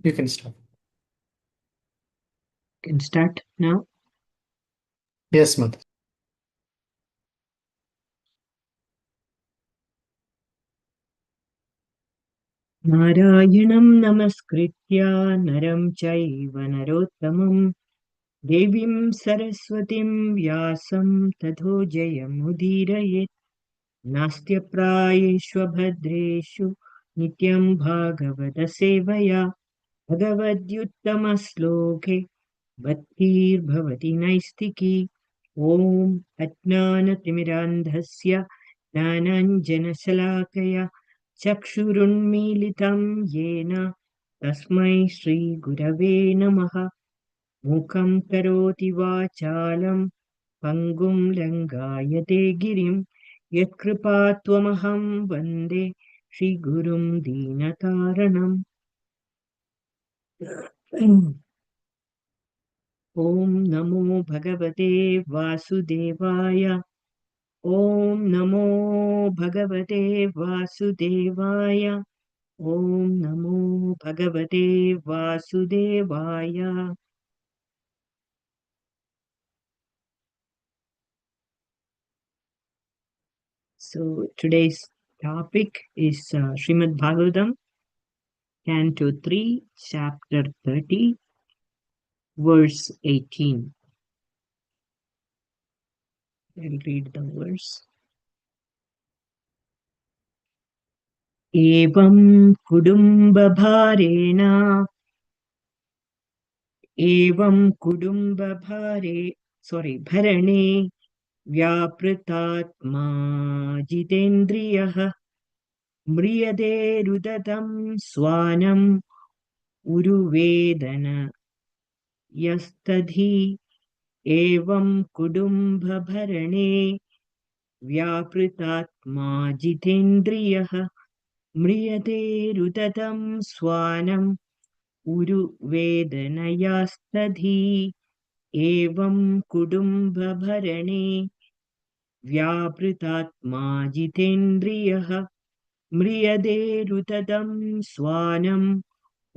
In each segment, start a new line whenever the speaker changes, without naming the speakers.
You can start.
Can start now.
Yes, Mataji.
नारायणं नमस्कृत्य नरं चैव नरोत्तमं देवीं सरस्वतीं व्यासं ततो जयमुदीरयेत्। नास्त्यप्रायेष्वभद्रेषु नित्यं भागवतसेवया भगवद्युत्तमश्लोके भक्तिर्भवति नैष्टिकी। ॐ अज्ञानतिमिरान्धस्य ज्ञानाञ्जनशलाकया चक्षुरुन्मीलितं येन तस्मै श्रीगुरवे नमः। मूकं करोति वाचालं पङ्गुं लङ्घायते गिरिं यत्कृपात्वमहं वन्दे श्रीगुरुं दीनतारणम्। ॐ नमो भगवते वासुदेवाय। ॐ नमो भगवते वासुदेवाय। ॐ नमो भगवते वासुदेवाय। So today's topic is Srimad Bhagavatam, Canto 3, Chapter 30, verse 18. I'll read the verse. Evam kudumbabharena bharane व्यापृतात्मा जितेन्द्रियः म्रियते रुदतं स्वानम् उरुवेदन यस्तधि एवं कुटुम्बभरणे व्यापृतात्मा जितेन्द्रियः म्रियते रुदतं स्वानम् उरुवेदनयास्तधि एवं कुटुम्बभरणे व्यापृतात्मा जितेन्द्रियः म्रियते रुदतं स्वानम्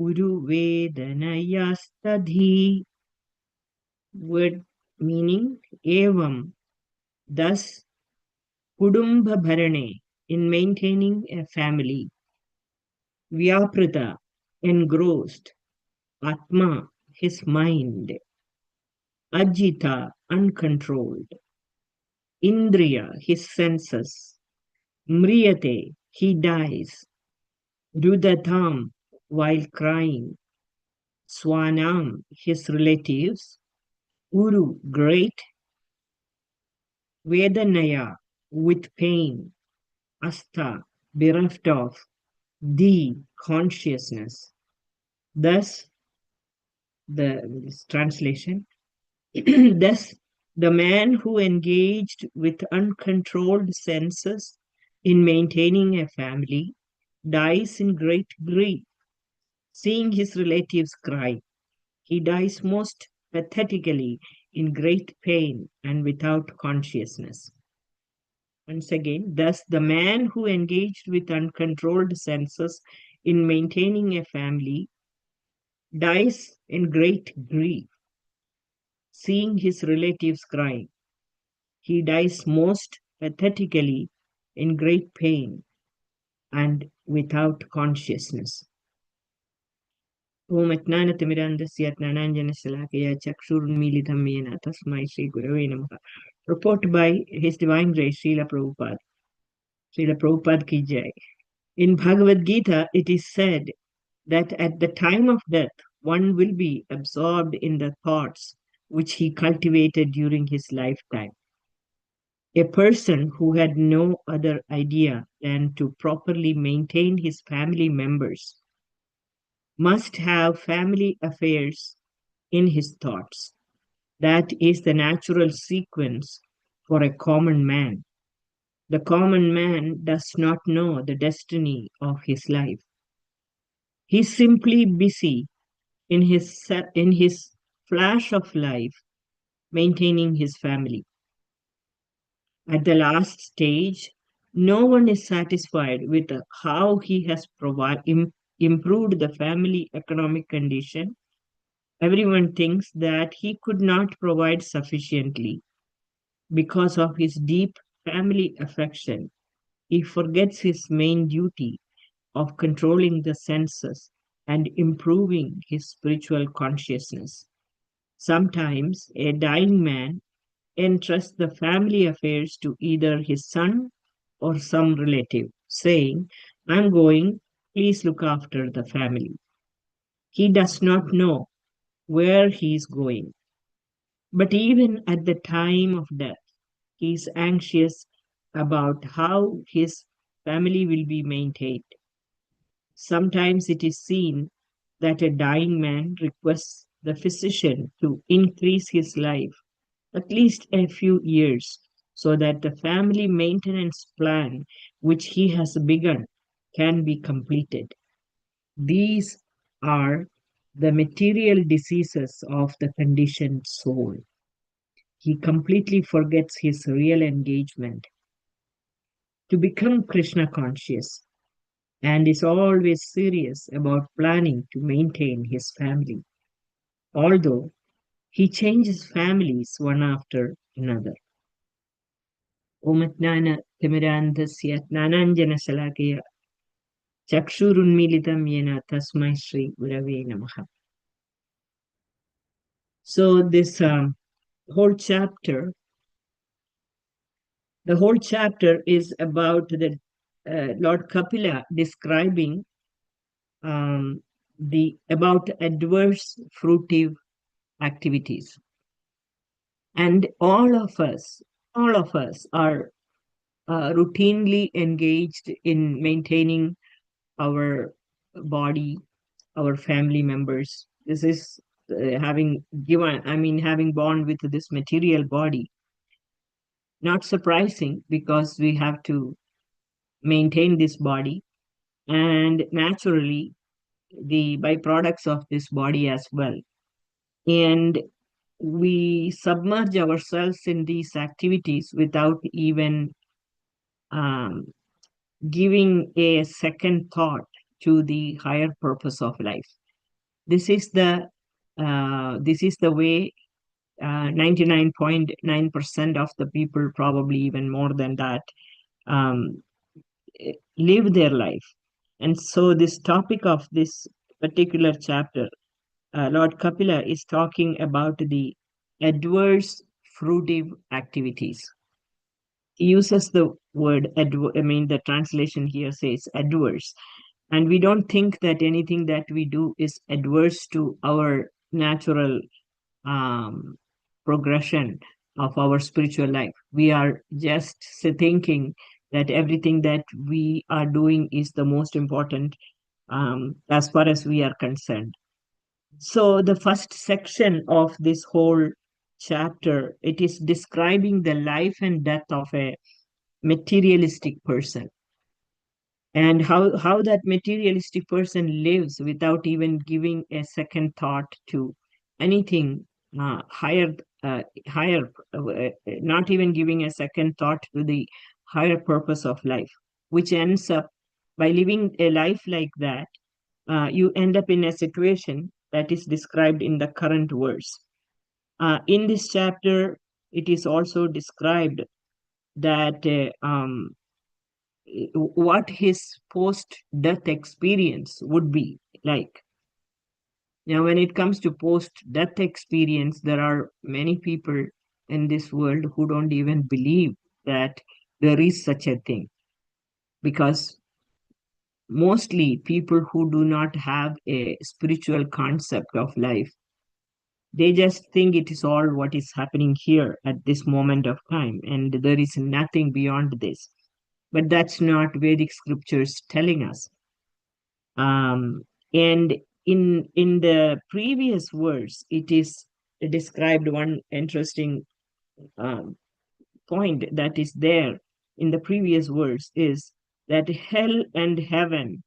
उरुवेदनयास्तधि. Word meaning evam, thus kudumbha bharane, in maintaining a family, vyaprita, engrossed, atma, his mind, ajita, uncontrolled, indriya, his senses, mriyate, he dies, rudatam, while crying, swanam, his relatives, uru, great, vedanaya, with pain, asta, bereft of, the consciousness. Thus, this translation, thus, the man who engaged with uncontrolled senses in maintaining a family dies in great grief, seeing his relatives cry. He dies most pathetically in great pain and without consciousness. Once again, thus the man who engaged with uncontrolled senses in maintaining a family dies in great grief, seeing his relatives crying. He dies most pathetically in great pain and without consciousness. Om Ajnanatimirandasya Jnananjanasalakaya Chakshurunmilitam Yena Tasmai Shri Gurave Namaha. Report by His Divine Grace Srila Prabhupada. Srila Prabhupada ki jai. In Bhagavad Gita, it is said that at the time of death, one will be absorbed in the thoughts which he cultivated during his lifetime. A person who had no other idea than to properly maintain his family members must have family affairs in his thoughts. That is the natural sequence for a common man. The common man does not know the destiny of his life. He's simply busy in his flash of life, maintaining his family. At the last stage, no one is satisfied with how he has improved the family economic condition, everyone thinks that he could not provide sufficiently. Because of his deep family affection, he forgets his main duty of controlling the senses and improving his spiritual consciousness. Sometimes a dying man entrusts the family affairs to either his son or some relative, saying, I'm going, please look after the family. He does not know where he is going, but even at the time of death, he is anxious about how his family will be maintained. Sometimes it is seen that a dying man requests the physician to increase his life at least a few years so that the family maintenance plan which he has begun can be completed. These are the material diseases of the conditioned soul. He completely forgets his real engagement to become Krishna conscious and is always serious about planning to maintain his family, although he changes families one after another. Omatnana Timirandasya Nananjana Chakshurunmilitam Yena Tasmai Shri Gurave Namaha. So this whole chapter, the whole chapter is about the Lord Kapila describing the about adverse fruitive activities, and all of us are routinely engaged in maintaining our body, our family members. This is having born with this material body. Not surprising because we have to maintain this body and naturally the byproducts of this body as well. And we submerge ourselves in these activities without even um, giving a second thought to the higher purpose of life. This is the way 99.9% of the people, probably even more than that, um, live their life. And so this topic of this particular chapter, Lord Kapila is talking about the adverse fruitive activities. He uses the word, the translation here says adverse. And we don't think that anything that we do is adverse to our natural um, progression of our spiritual life. We are just thinking that everything that we are doing is the most important as far as we are concerned. So the first section of this whole chapter, it is describing the life and death of a materialistic person and how that materialistic person lives without even giving a second thought to anything higher, not even giving a second thought to the higher purpose of life, which ends up by living a life like that, you end up in a situation that is described in the current verse. In this chapter, it is also described that what his post-death experience would be like. Now, when it comes to post-death experience, there are many people in this world who don't even believe that there is such a thing, because mostly people who do not have a spiritual concept of life, they just think it is all what is happening here at this moment of time, and there is nothing beyond this. But that's not Vedic scriptures telling us. And in the previous verse, it is described one interesting um, point that is there in the previous verse is that hell and heaven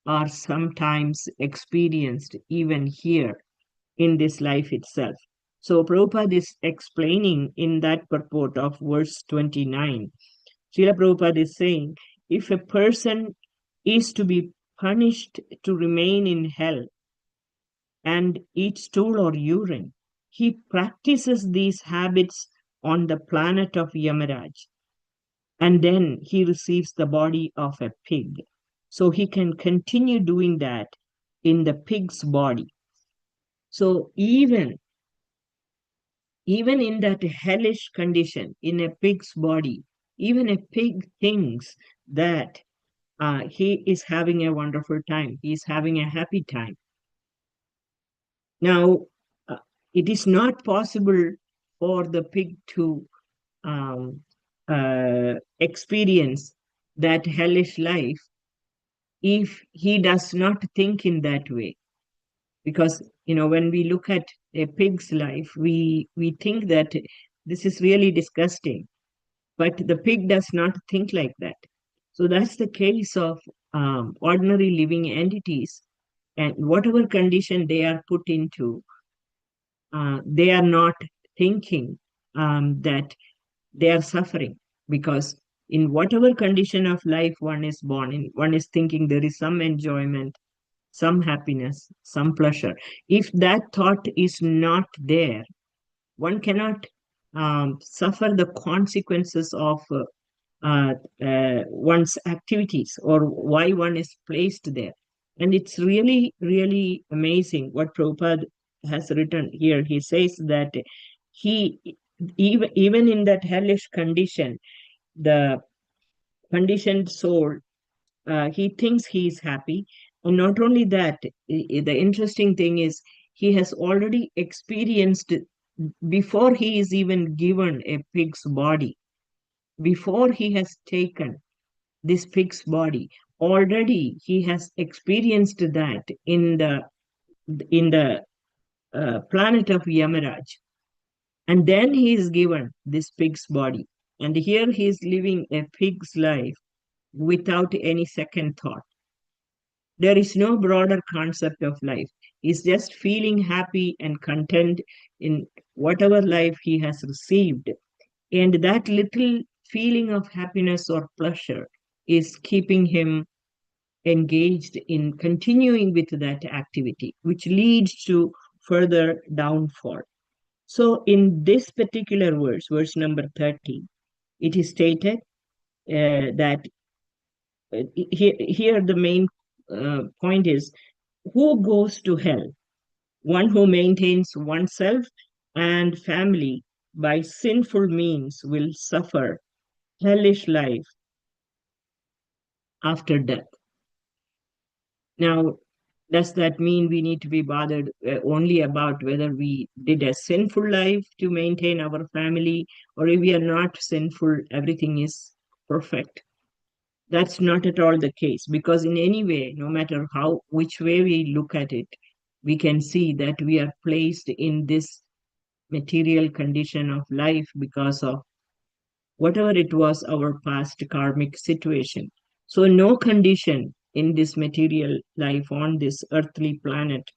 are sometimes experienced even here in this life itself. So Prabhupada is explaining in that purport of verse 29. Srila Prabhupada is saying, if a person is to be punished to remain in hell and eat stool or urine. He practices these habits on the planet of Yamaraj, and then he receives the body of a pig. So he can continue doing that in the pig's body. So even in that hellish condition, in a pig's body, even a pig thinks that he is having a wonderful time. He is having a happy time. Now, it is not possible for the pig to um, experience that hellish life if he does not think in that way. Because, when we look at a pig's life, we think that this is really disgusting, but the pig does not think like that. So that's the case of ordinary living entities, and whatever condition they are put into, they are not thinking that they are suffering, because in whatever condition of life one is born in, one is thinking there is some enjoyment, some happiness, some pleasure. If that thought is not there, one cannot suffer the consequences of one's activities or why one is placed there. And it's really, really amazing what Prabhupada has written here. He says that he, even in that hellish condition, the conditioned soul, he thinks he is happy. And not only that, the interesting thing is he has already experienced, before he is even given a pig's body, before he has taken this pig's body, already he has experienced that in the planet of Yamaraj. And then he is given this pig's body. And here he is living a pig's life without any second thought. There is no broader concept of life. He's just feeling happy and content in whatever life he has received. And that little feeling of happiness or pleasure is keeping him engaged in continuing with that activity, which leads to further downfall. So, in this particular verse number 30, it is stated that here the main point is, who goes to hell? One who maintains oneself and family by sinful means will suffer hellish life after death. Now, does that mean we need to be bothered only about whether we did a sinful life to maintain our family, or if we are not sinful, everything is perfect? That's not at all the case, because in any way, no matter which way we look at it, we can see that we are placed in this material condition of life because of whatever it was, our past karmic situation. So, no condition in this material life on this earthly planet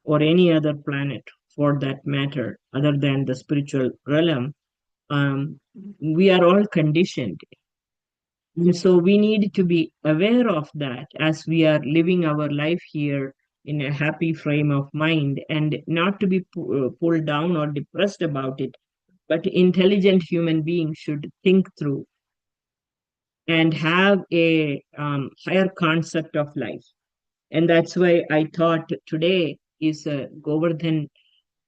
or any other planet for that matter, other than the spiritual realm, we are all conditioned. And so, we need to be aware of that as we are living our life here in a happy frame of mind, and not to be pulled down or depressed about it, but intelligent human beings should think through and have a higher concept of life. And that's why I thought today is a Govardhan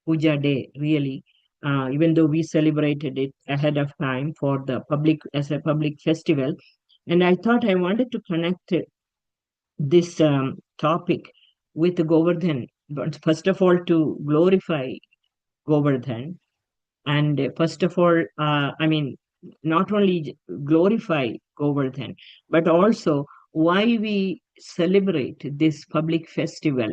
Puja Day, really, even though we celebrated it ahead of time for the public as a public festival. And I thought I wanted to connect this topic with Govardhan, but first of all, to glorify Govardhan. And first of all, not only glorify Govardhan, but also why we celebrate this public festival.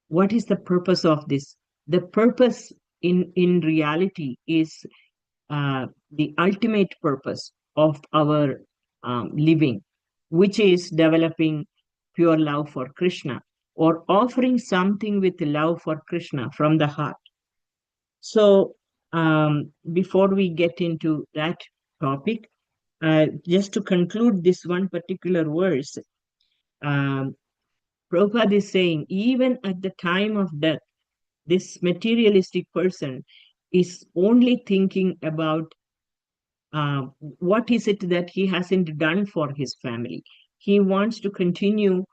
What is the purpose of this? The purpose in reality is the ultimate purpose of our living, which is developing pure love for Krishna, or offering something with love for Krishna from the heart. So, before we get into that topic, just to conclude this one particular verse, um, Prabhupada is saying, even at the time of death, this materialistic person is only thinking about what is it that he hasn't done for his family. He wants to continue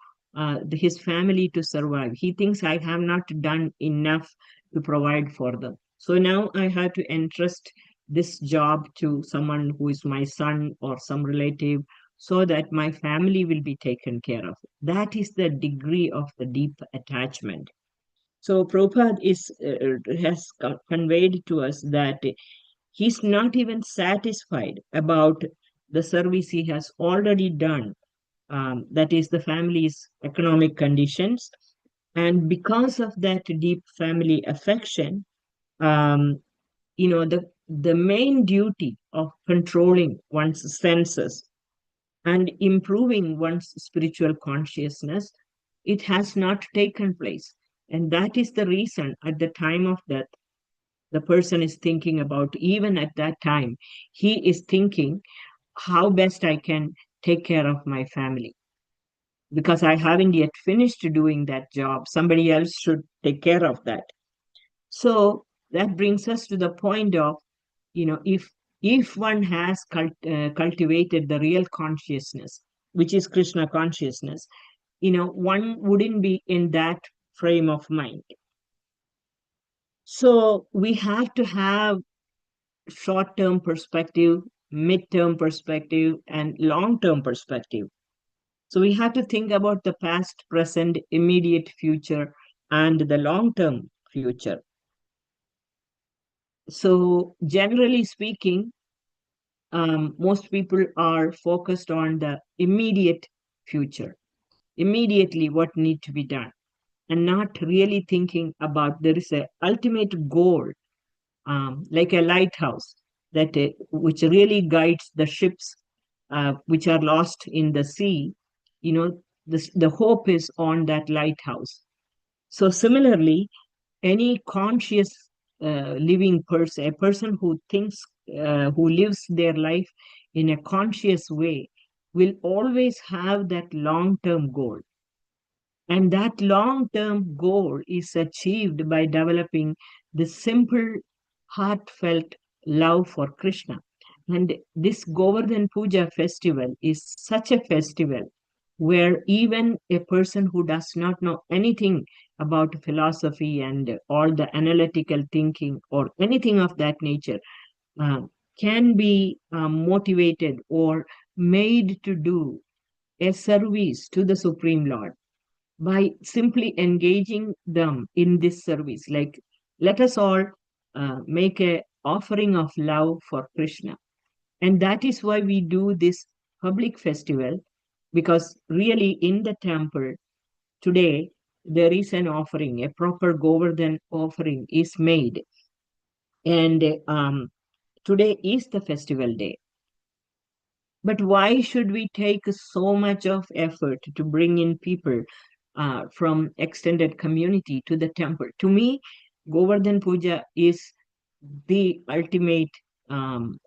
his family to survive. He thinks, I have not done enough to provide for them. So now I have to entrust this job to someone who is my son or some relative so that my family will be taken care of. That is the degree of the deep attachment. So Prabhupada has conveyed to us that he's not even satisfied about the service he has already done, that is, the family's economic conditions. And because of that deep family affection, um, the main duty of controlling one's senses and improving one's spiritual consciousness, it has not taken place. And that is the reason at the time of death, the person is thinking about, even at that time, he is thinking how best I can take care of my family. Because I haven't yet finished doing that job. Somebody else should take care of that. So that brings us to the point of, if one has cultivated the real consciousness, which is Krishna consciousness, one wouldn't be in that frame of mind. So we have to have short-term perspective, mid-term perspective, and long-term perspective. So we have to think about the past, present, immediate future, and the long-term future. So generally speaking, most people are focused on the immediate future, immediately what need to be done, and not really thinking about there is a ultimate goal, like a lighthouse that which really guides the ships which are lost in the sea. The hope is on that lighthouse. So similarly, any conscious living person, a person who thinks, who lives their life in a conscious way, will always have that long-term goal. And that long-term goal is achieved by developing the simple, heartfelt love for Krishna. And this Govardhan Puja festival is such a festival where even a person who does not know anything about philosophy and all the analytical thinking or anything of that nature uh, can be motivated or made to do a service to the Supreme Lord by simply engaging them in this service. Like, let us all make a offering of love for Krishna. And that is why we do this public festival, because really in the temple today, there is an offering, a proper Govardhan offering is made. And today is the festival day. But why should we take so much of effort to bring in people from extended community to the temple? To me, Govardhan Puja is the ultimate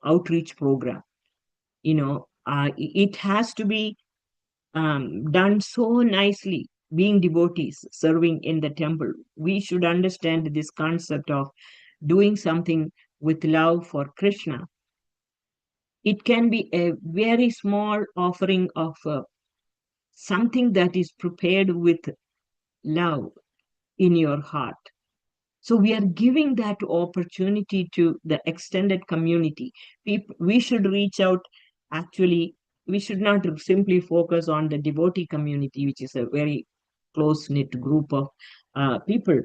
outreach program. It has to be done so nicely. Being devotees serving in the temple, we should understand this concept of doing something with love for Krishna. It can be a very small offering of something that is prepared with love in your heart. So we are giving that opportunity to the extended community. We should reach out. Actually, we should not simply focus on the devotee community, which is a very close-knit group of people.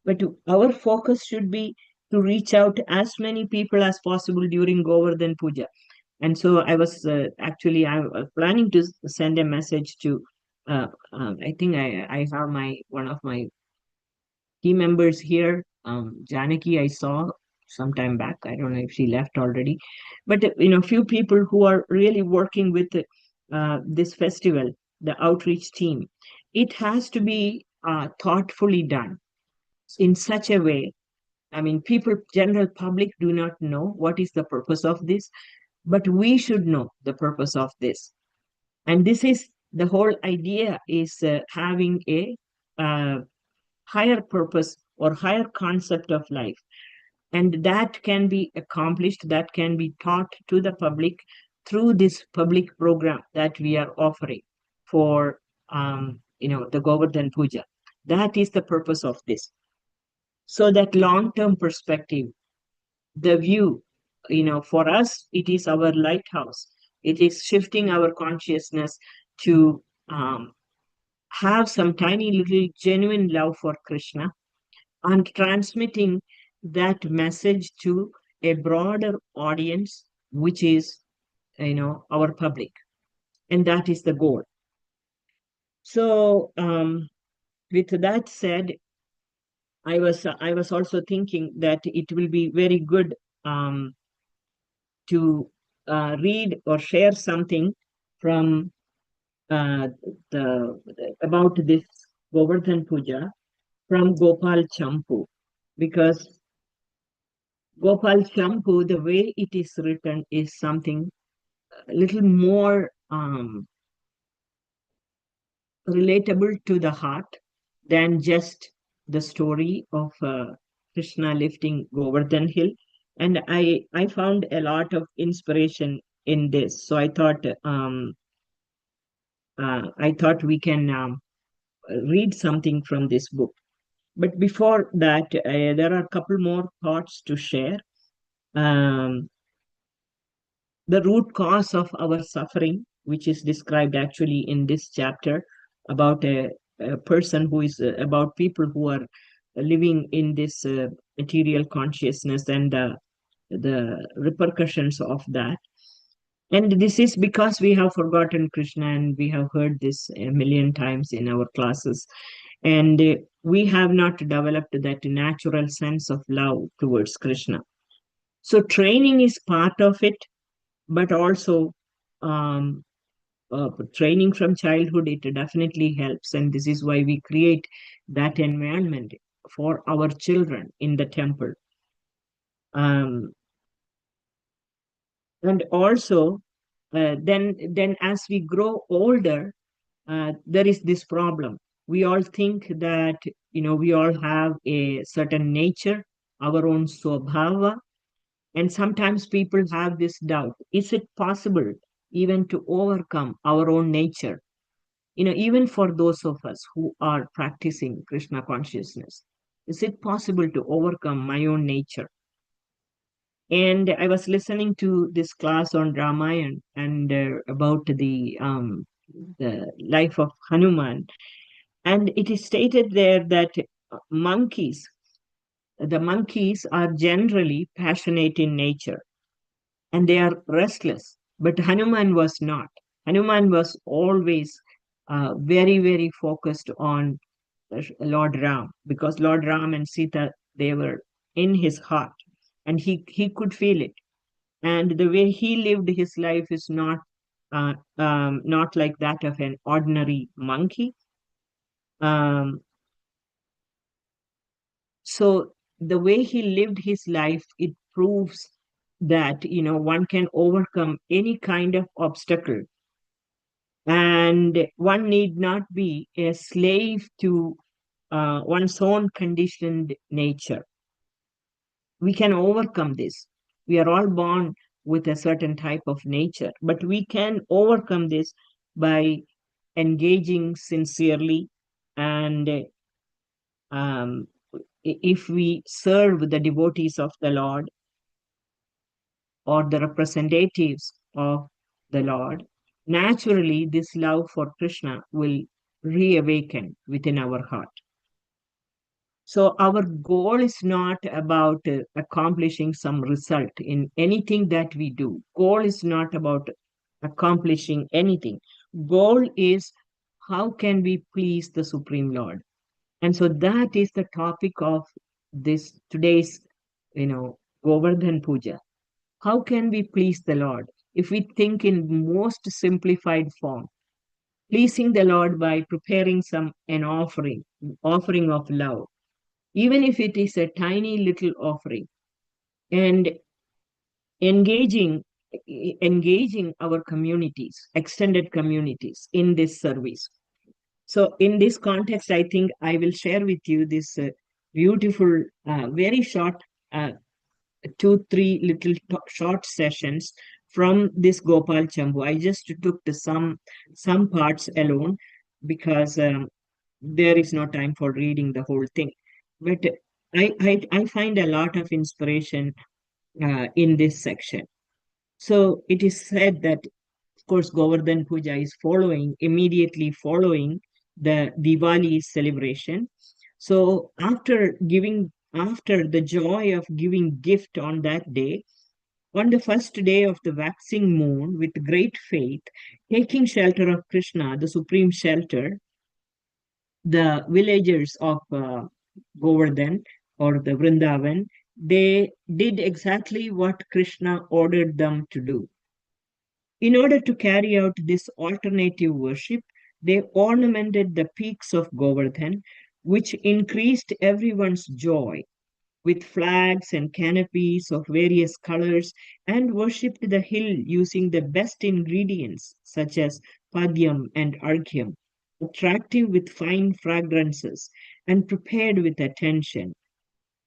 But our focus should be to reach out to as many people as possible during Govardhan Puja. And so I was I was planning to send a message to, I think I have one of my team members here, Janaki, I saw some time back. I don't know if she left already, but few people who are really working with this festival, the outreach team. It has to be thoughtfully done in such a way. I mean, general public do not know what is the purpose of this, but we should know the purpose of this. And this is The whole idea is having a uh, higher purpose or higher concept of life. And that can be accomplished, that can be taught to the public through this public program that we are offering for the Govardhan Puja. That is the purpose of this. So that long-term perspective, the view, for us, it is our lighthouse. It is shifting our consciousness to have some tiny little genuine love for Krishna and transmitting that message to a broader audience, which is, our public. And that is the goal. So, with that said, I was also thinking that it will be very good um, to read or share something from uh, the about this Govardhan Puja from Gopal Champu, because Gopal Champu, the way it is written, is something a little more relatable to the heart than just the story of Krishna lifting Govardhan Hill. And I found a lot of inspiration in this. So I thought we can read something from this book. But before that, there are a couple more thoughts to share. Um, the root cause of our suffering, which is described actually in this chapter about a person who is about people who are living in this material consciousness and the repercussions of that. And this is because we have forgotten Krishna, and we have heard this a million times in our classes. And we have not developed that natural sense of love towards Krishna. So training is part of it, but also um, training from childhood, it definitely helps. And this is why we create that environment for our children in the temple. Um, and also, then as we grow older, there is this problem. We all think that, we all have a certain nature, our own swabhava. And sometimes people have this doubt, is it possible even to overcome our own nature? Even for those of us who are practicing Krishna consciousness, is it possible to overcome my own nature? And I was listening to this class on Ramayana and about the life of Hanuman, and it is stated there that monkeys, the monkeys are generally passionate in nature and they are restless. But Hanuman was not. Hanuman was always very, very focused on Lord Ram, because Lord Ram and Sita, they were in his heart and he could feel it. And the way he lived his life is not like that of an ordinary monkey. Um, so the way he lived his life, it proves that one can overcome any kind of obstacle, and one need not be a slave to one's own conditioned nature. We can overcome this. We are all born with a certain type of nature, but we can overcome this by engaging sincerely. And um, if we serve the devotees of the Lord or the representatives of the Lord, naturally this love for Krishna will reawaken within our heart. So our goal is not about accomplishing some result in anything that we do. Goal is not about accomplishing anything. Goal is how can we please the Supreme Lord? And so that is the topic of this today's, Govardhan Puja. How can we please the Lord? If we think in most simplified form, pleasing the Lord by preparing an offering of love, even if it is a tiny little offering, and engaging engaging our communities, extended communities in this service. So in this context, I think I will share with you this beautiful, very short, uh, 2, 3 little short sessions from this Gopal Chambu. I just took some parts alone because there is no time for reading the whole thing. But I find a lot of inspiration in this section. So it is said that, of course, Govardhan Puja is immediately following the Diwali celebration. So after the joy of giving gift on that day, on the first day of the waxing moon, with great faith, taking shelter of Krishna, the supreme shelter, the villagers of Govardhan or the Vrindavan, they did exactly what Krishna ordered them to do. In order to carry out this alternative worship, they ornamented the peaks of Govardhan, which increased everyone's joy with flags and canopies of various colors, and worshipped the hill using the best ingredients such as padyam and arghyam, attractive with fine fragrances and prepared with attention.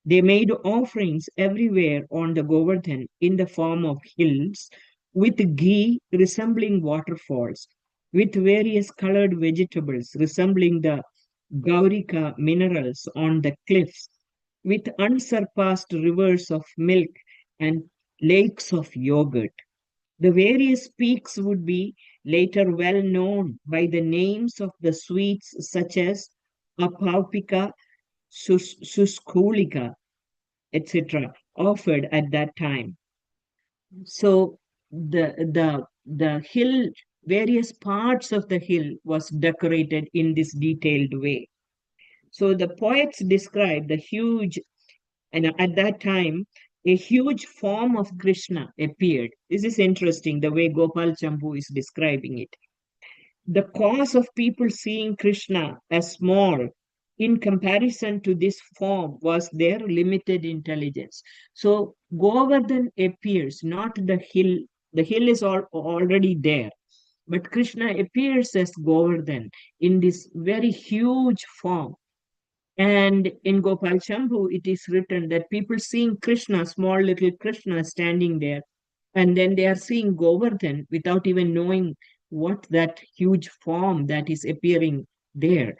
They made offerings everywhere on the Govardhan in the form of hills, with ghee resembling waterfalls, with various colored vegetables resembling the Gaurika minerals on the cliffs, with unsurpassed rivers of milk and lakes of yogurt. The various peaks would be later well known by the names of the sweets such as Apaupika, Suskulika, etc., offered at that time. So the hill, various parts of the hill was decorated in this detailed way. So the poets describe the huge, and at that time, a huge form of Krishna appeared. This is interesting, the way Gopal Chambu is describing it. The cause of people seeing Krishna as small in comparison to this form was their limited intelligence. So Govardhan appears, not the hill. The hill is already there, but Krishna appears as Govardhan in this very huge form. And in Gopal Shambhu, it is written that people seeing Krishna, small little Krishna standing there, and then they are seeing Govardhan without even knowing what that huge form that is appearing there.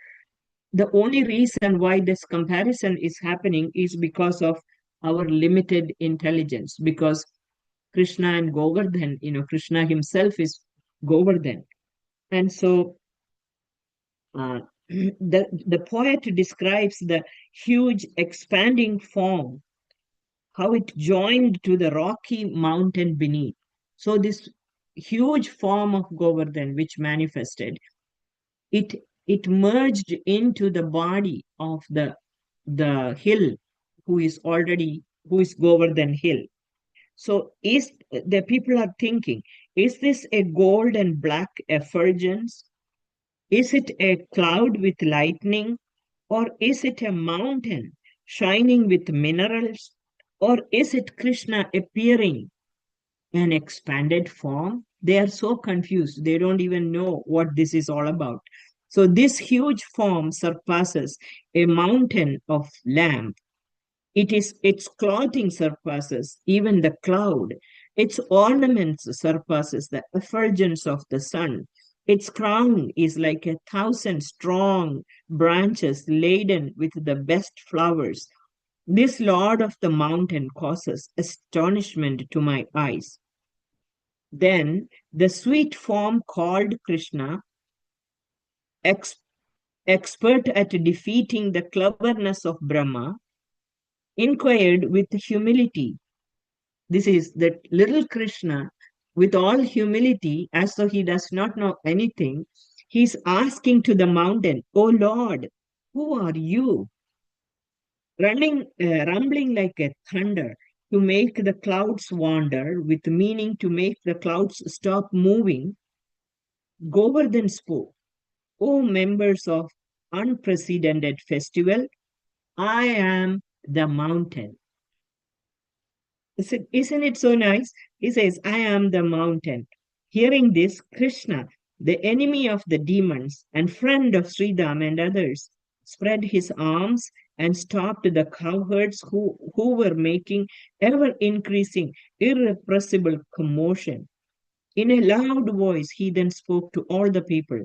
The only reason why this comparison is happening is because of our limited intelligence, because Krishna and Govardhan, Krishna himself is Govardhan. And so uh, the poet describes the huge expanding form, how it joined to the rocky mountain beneath. So this huge form of Govardhan which manifested, it it merged into the body of the hill who is Govardhan hill. So is the people are thinking, is this a gold and black effulgence? Is it a cloud with lightning? Or is it a mountain shining with minerals? Or is it Krishna appearing in expanded form? They are so confused. They don't even know what this is all about. So this huge form surpasses a mountain of lamp. Its clothing surpasses even the cloud. Its ornaments surpasses the effulgence of the sun. Its crown is like 1,000 strong branches laden with the best flowers. This Lord of the mountain causes astonishment to my eyes. Then the sweet form called Krishna, ex- expert at defeating the cleverness of Brahma, inquired with humility. This is that little Krishna, with all humility, as though he does not know anything, he's asking to the mountain, "Oh Lord, who are you?" Rumbling like a thunder to make the clouds wander, with meaning to make the clouds stop moving, Govardhan spoke, "O members of unprecedented festival, I am the mountain." Isn't it so nice? He says, I am the mountain. Hearing this, Krishna, the enemy of the demons and friend of Sridham and others, spread his arms and stopped the cowherds who were making ever increasing, irrepressible commotion. In a loud voice, he then spoke to all the people.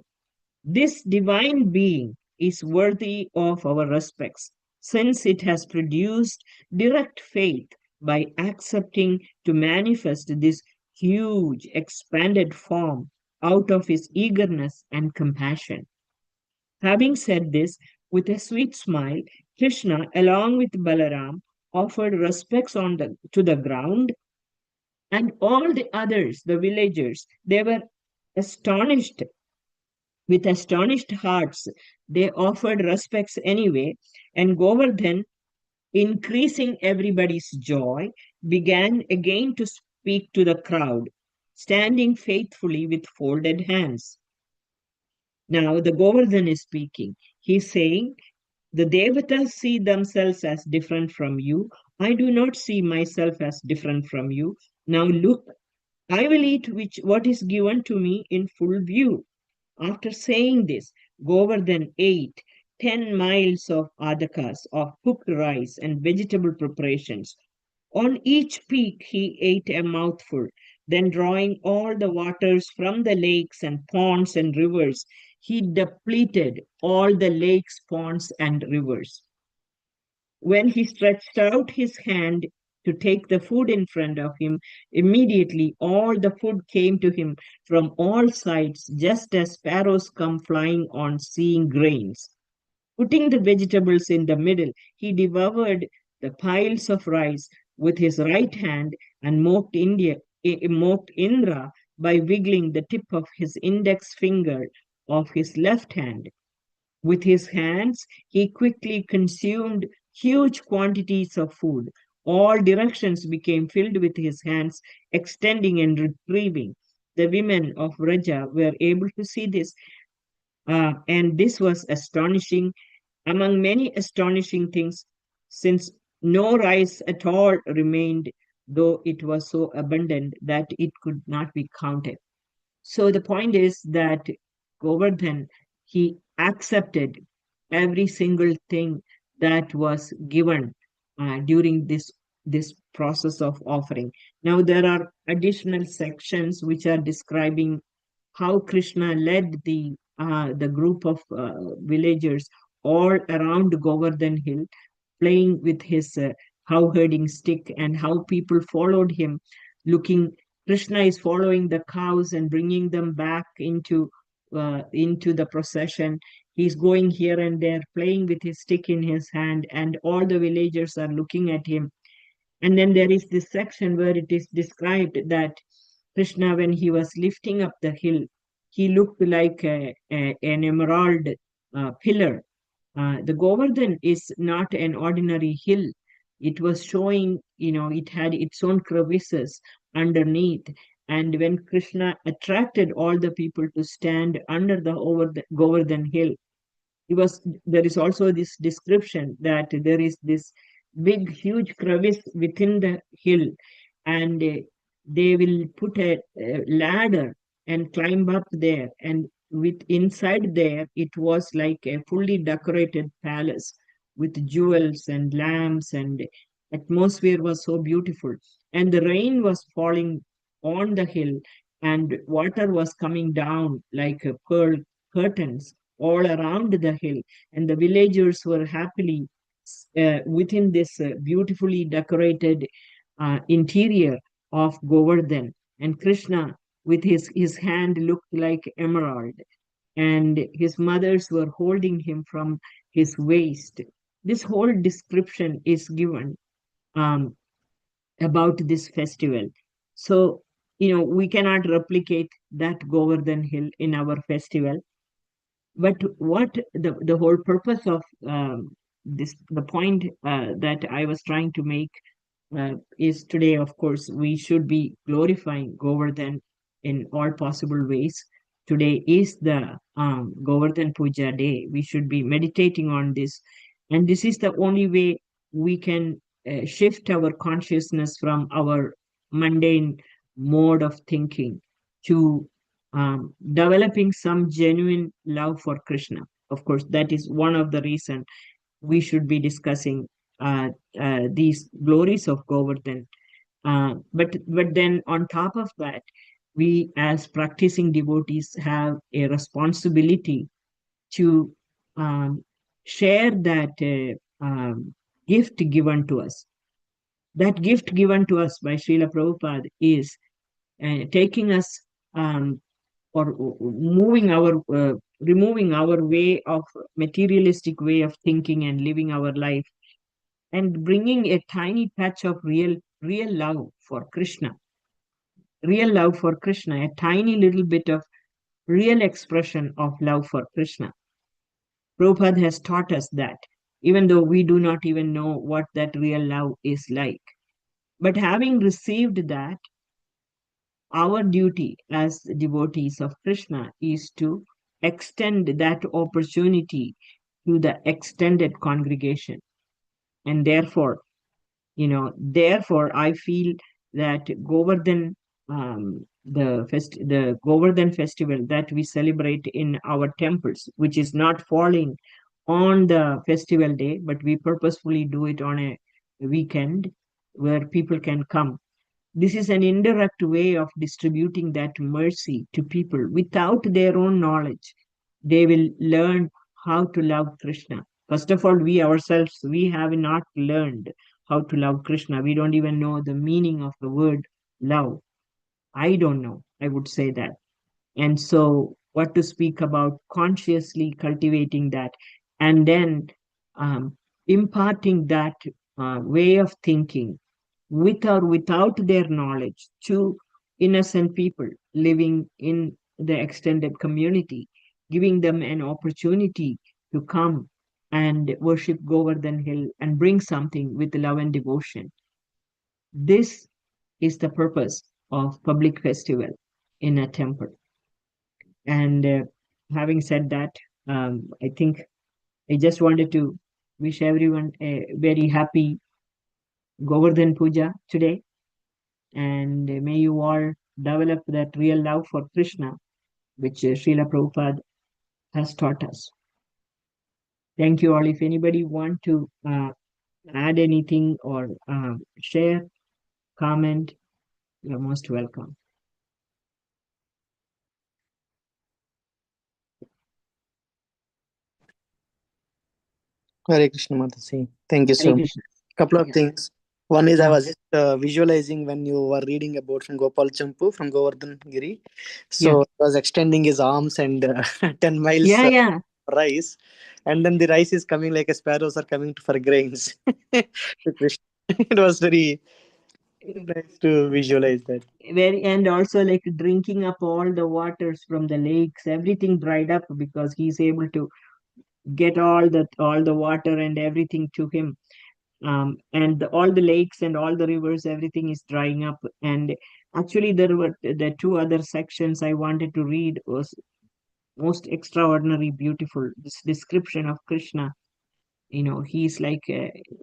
This divine being is worthy of our respects, since it has produced direct faith by accepting to manifest this huge, expanded form out of his eagerness and compassion. Having said this, with a sweet smile, Krishna, along with Balaram, offered respects to the ground, and all the others, the villagers, they were astonished. With astonished hearts, they offered respects anyway, and Govardhan, increasing everybody's joy, began again to speak to the crowd, standing faithfully with folded hands. Now, the Govardhan is speaking. He's saying, the Devatas see themselves as different from you. I do not see myself as different from you. Now, look, I will eat what is given to me in full view. After saying this, Govardhan ate 10 miles of adakas, of cooked rice and vegetable preparations. On each peak, he ate a mouthful. Then, drawing all the waters from the lakes and ponds and rivers, he depleted all the lakes, ponds, and rivers. When he stretched out his hand to take the food in front of him, immediately all the food came to him from all sides, just as sparrows come flying on seeing grains. Putting the vegetables in the middle, he devoured the piles of rice with his right hand and mocked Indra by wiggling the tip of his index finger of his left hand. With his hands, he quickly consumed huge quantities of food. All directions became filled with his hands, extending and retrieving. The women of Raja were able to see this, and this was astonishing, among many astonishing things, since no rice at all remained, though it was so abundant that it could not be counted. So the point is that Govardhan, he accepted every single thing that was given during this process of offering. Now there are additional sections which are describing how Krishna led the group of villagers all around Govardhan Hill, playing with his cow herding stick, and how people followed him, looking. Krishna is following the cows and bringing them back into the procession. He's going here and there, playing with his stick in his hand, and all the villagers are looking at him. And then there is this section where it is described that Krishna, when he was lifting up the hill, he looked like an emerald pillar. The Govardhan is not an ordinary hill. It was showing, it had its own crevices underneath. And when Krishna attracted all the people to stand under the Govardhan hill, there is also this description that there is this big, huge crevice within the hill, and they will put a ladder and climb up there. And with inside there, it was like a fully decorated palace with jewels and lamps, and atmosphere was so beautiful. And the rain was falling on the hill, and water was coming down like pearl curtains all around the hill, and the villagers were happily within this beautifully decorated interior of Govardhan. And Krishna, with his hand, looked like emerald, and his mothers were holding him from his waist. This whole description is given um, about this festival. So, we cannot replicate that Govardhan Hill in our festival. But what the whole purpose of the point that I was trying to make is today, of course, we should be glorifying Govardhan in all possible ways. Today is the Govardhan Puja day. We should be meditating on this. And this is the only way we can shift our consciousness from our mundane mode of thinking to developing some genuine love for Krishna. Of course, that is one of the reasons we should be discussing these glories of Govardhan. But then on top of that, we as practicing devotees have a responsibility to um, share that gift given to us. That gift given to us by Srila Prabhupada is taking us or moving our removing our way of materialistic way of thinking and living our life and bringing a tiny touch of real love for Krishna, a tiny little bit of real expression of love for Krishna. Prabhupada has taught us that, even though we do not even know what that real love is like. But having received that, our duty as devotees of Krishna is to extend that opportunity to the extended congregation. And therefore I feel that Govardhan, the Govardhan festival that we celebrate in our temples, which is not falling on the festival day, but we purposefully do it on a weekend where people can come. This is an indirect way of distributing that mercy to people without their own knowledge. They will learn how to love Krishna. First of all, we ourselves, we have not learned how to love Krishna. We don't even know the meaning of the word love. I don't know, I would say that. And so, what to speak about consciously cultivating that and then um, imparting that way of thinking with or without their knowledge to innocent people living in the extended community, giving them an opportunity to come and worship Govardhan Hill and bring something with love and devotion. This is the purpose of public festival in a temple. And having said that, I think I just wanted to wish everyone a very happy Govardhan Puja today. And may you all develop that real love for Krishna, which Srila Prabhupada has taught us. Thank you all. If anybody want to add anything or share, comment, you're most welcome.
Hare Krishna Mataji. Thank you so
Hare
much.
Krishna.
Couple of
Yeah.
things. One is I
Yeah.
was just visualizing when you were reading about from Gopal Champu from Govardhan Giri.
Yeah.
So he was extending his arms and 10 miles
Yeah. Yeah.
rice. And then the rice is coming like a sparrows are coming for grains to Krishna. It was very nice to visualize that.
Very, and also like drinking up all the waters from the lakes, everything dried up because he's able to get all the water and everything to him. All the lakes and all the rivers, everything is drying up. And actually, there were the two other sections I wanted to read was most extraordinary, beautiful. This description of Krishna, he's like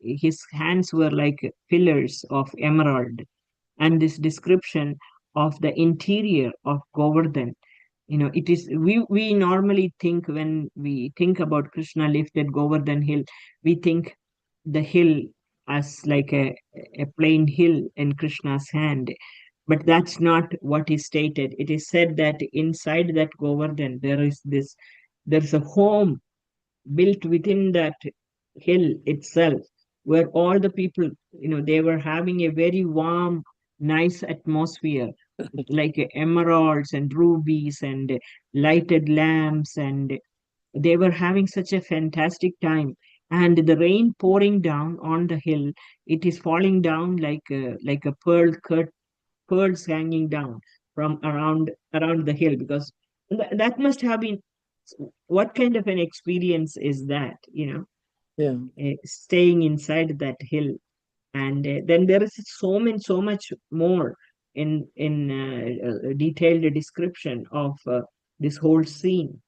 his hands were like pillars of emerald, and this description of the interior of Govardhan. It is we normally think when we think about Krishna lifted Govardhan hill, we think the hill as like a plain hill in Krishna's hand. But that's not what is stated. It is said that inside that Govardhan, there's a home built within that hill itself, where all the people, they were having a very warm, nice atmosphere, like emeralds and rubies and lighted lamps, and they were having such a fantastic time. And the rain pouring down on the hill, it is falling down like a pearls hanging down from around the hill, because that must have been, what kind of an experience is that,
Yeah.
staying inside that hill. And then there is so much more in detailed description of this whole scene.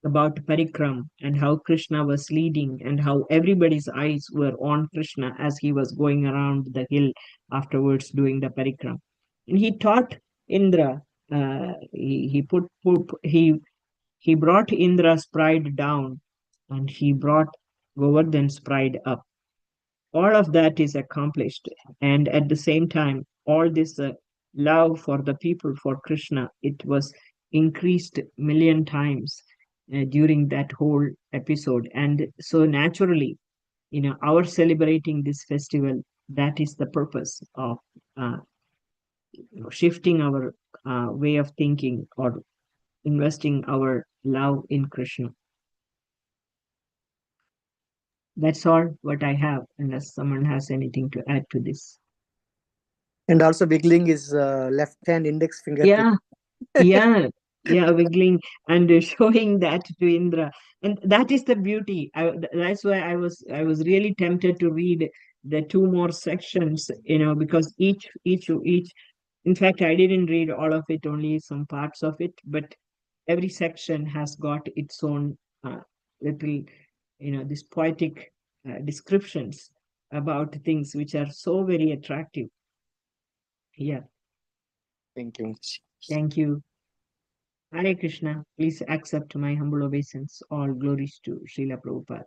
about Parikram and how Krishna was leading and how everybody's eyes were on Krishna as he was going around the hill afterwards doing the Parikram. And he taught Indra, he brought Indra's pride down and he brought Govardhan's pride up. All of that is accomplished. And at the same time, all this love for the people, for Krishna, it was increased million times during that whole episode. And so naturally, our celebrating this festival, that is the purpose of uh, shifting our way of thinking or investing our love in Krishna. That's all what I have, unless someone has anything to add to this.
And also wiggling his left hand index finger to.
Yeah, yeah, yeah, wiggling and showing that to Indra, and that is the beauty. That's why I was really tempted to read the two more sections, because each. In fact, I didn't read all of it, only some parts of it, but every section has got its own little, these poetic descriptions about things which are so very attractive. Yeah,
Thank you.
thank you. Hare Krishna, please accept my humble obeisance. All glories to Srila Prabhupada.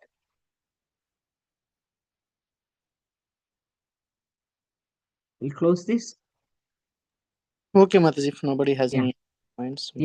We'll close this.
Okay, Mataji, if nobody has
Yeah,
any points.
yeah.